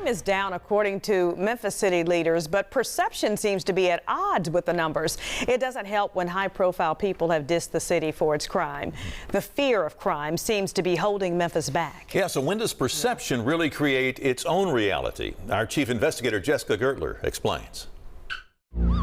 Crime is down according to Memphis city leaders, but perception seems to be at odds with the numbers. It doesn't help when high-profile people have dissed the city for its crime. The fear of crime seems to be holding Memphis back. Yeah, so when does perception really create its own reality? Our chief investigator, Jessica Gertler, explains. I'm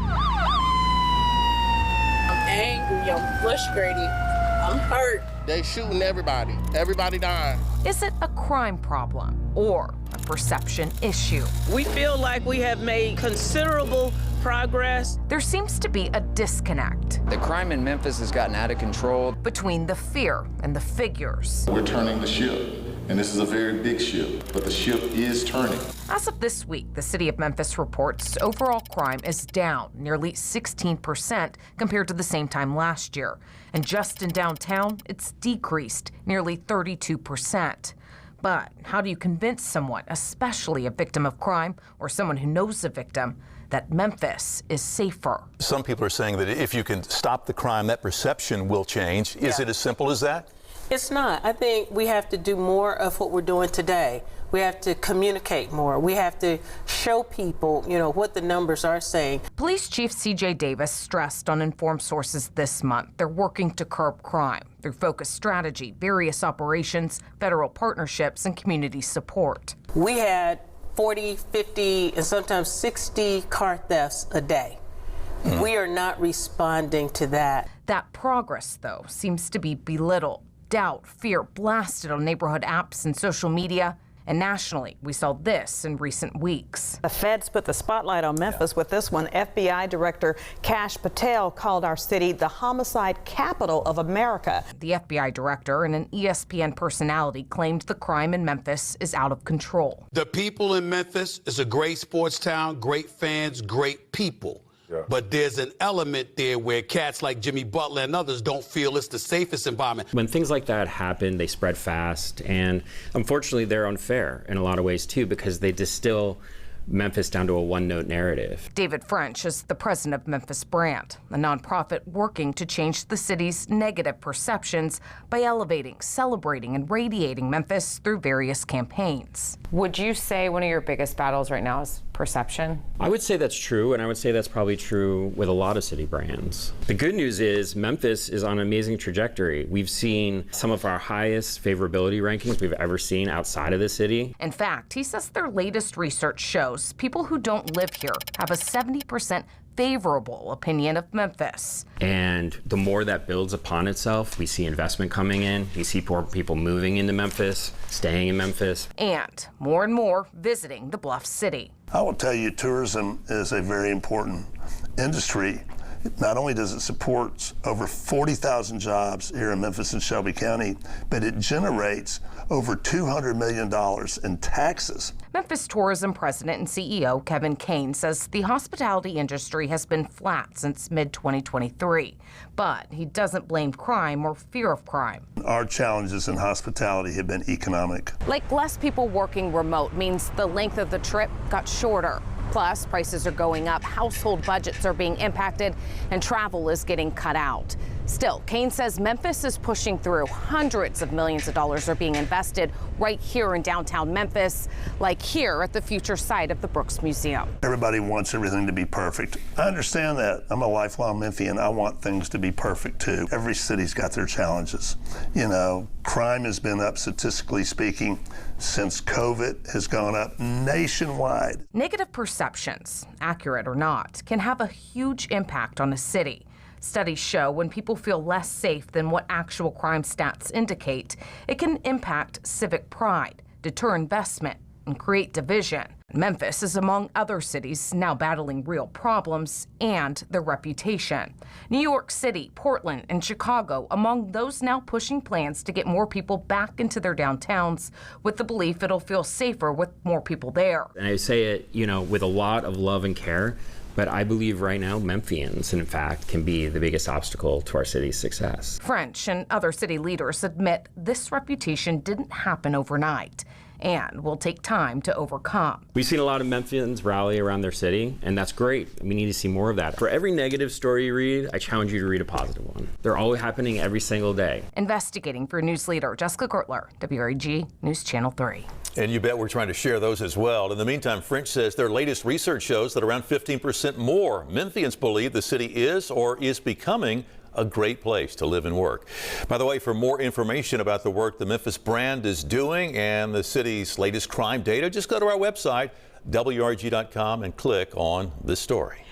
angry, I'm frustrated, I'm hurt. They shooting everybody. Everybody dying. Is it a crime problem or a perception issue? We feel like we have made considerable progress. There seems to be a disconnect. The crime in Memphis has gotten out of control. Between the fear and the figures. We're turning the ship, and this is a very big ship, but the ship is turning. As of this week, the city of Memphis reports overall crime is down nearly 16% compared to the same time last year. And just in downtown, it's decreased nearly 32%. But how do you convince someone, especially a victim of crime or someone who knows the victim, that Memphis is safer? Some people are saying that if you can stop the crime, that perception will change. Is it as simple as that? It's not. I think we have to do more of what we're doing today. We have to communicate more. We have to show people, what the numbers are saying. Police Chief C.J. Davis stressed on informed sources this month they're working to curb crime through focused strategy, various operations, federal partnerships, and community support. We had 40, 50, and sometimes 60 car thefts a day. We are not responding to that. That progress, though, seems to be belittled. Doubt, fear blasted on neighborhood apps and social media. And nationally, we saw this in recent weeks. The feds put the spotlight on Memphis with this one. FBI Director Kash Patel called our city the homicide capital of America. The FBI director and an ESPN personality claimed the crime in Memphis is out of control. The people in Memphis is a great sports town, great fans, great people. Yeah. But there's an element there where cats like Jimmy Butler and others don't feel it's the safest environment. When things like that happen, they spread fast, and unfortunately they're unfair in a lot of ways too, because they distill Memphis down to a one-note narrative. David French is the president of Memphis Brand, a nonprofit working to change the city's negative perceptions by elevating, celebrating, and radiating Memphis through various campaigns. Would you say one of your biggest battles right now is perception? I would say that's true, and I would say that's probably true with a lot of city brands. The good news is Memphis is on an amazing trajectory. We've seen some of our highest favorability rankings we've ever seen outside of the city. In fact, he says their latest research shows people who don't live here have a 70% favorable opinion of Memphis. And the more that builds upon itself, we see investment coming in, we see more people moving into Memphis, staying in Memphis. And more visiting the Bluff City. I will tell you, tourism is a very important industry. Not only does it support over 40,000 jobs here in Memphis and Shelby County, but it generates over $200 million in taxes. Memphis Tourism President and CEO Kevin Kane says the hospitality industry has been flat since mid-2023, but he doesn't blame crime or fear of crime. Our challenges in hospitality have been economic. Like less people working remote means the length of the trip got shorter. Plus, prices are going up, household budgets are being impacted, and travel is getting cut out. Still, Kane says Memphis is pushing through. Hundreds of millions of dollars are being invested right here in downtown Memphis, like here at the future site of the Brooks Museum. Everybody wants everything to be perfect. I understand that. I'm a lifelong Memphian. I want things to be perfect too. Every city's got their challenges. Crime has been up, statistically speaking, since COVID has gone up nationwide. Negative perceptions, accurate or not, can have a huge impact on a city. Studies show when people feel less safe than what actual crime stats indicate, it can impact civic pride, deter investment, and create division. Memphis is among other cities now battling real problems and their reputation. New York City, Portland, and Chicago among those now pushing plans to get more people back into their downtowns with the belief it'll feel safer with more people there. And I say it, with a lot of love and care, but I believe right now Memphians, in fact, can be the biggest obstacle to our city's success. French and other city leaders admit this reputation didn't happen overnight. and will take time to overcome. We've seen a lot of Memphians rally around their city, and that's great. We need to see more of that. For every negative story you read, I challenge you to read a positive one. They're all happening every single day. Investigating for News Leader Jessica Gertler, WREG News Channel 3. And you bet we're trying to share those as well. In the meantime, French says their latest research shows that around 15% more Memphians believe the city is or is becoming a great place to live and work. By the way, for more information about the work the Memphis Brand is doing and the city's latest crime data, just go to our website, WREG.com, and click on this story.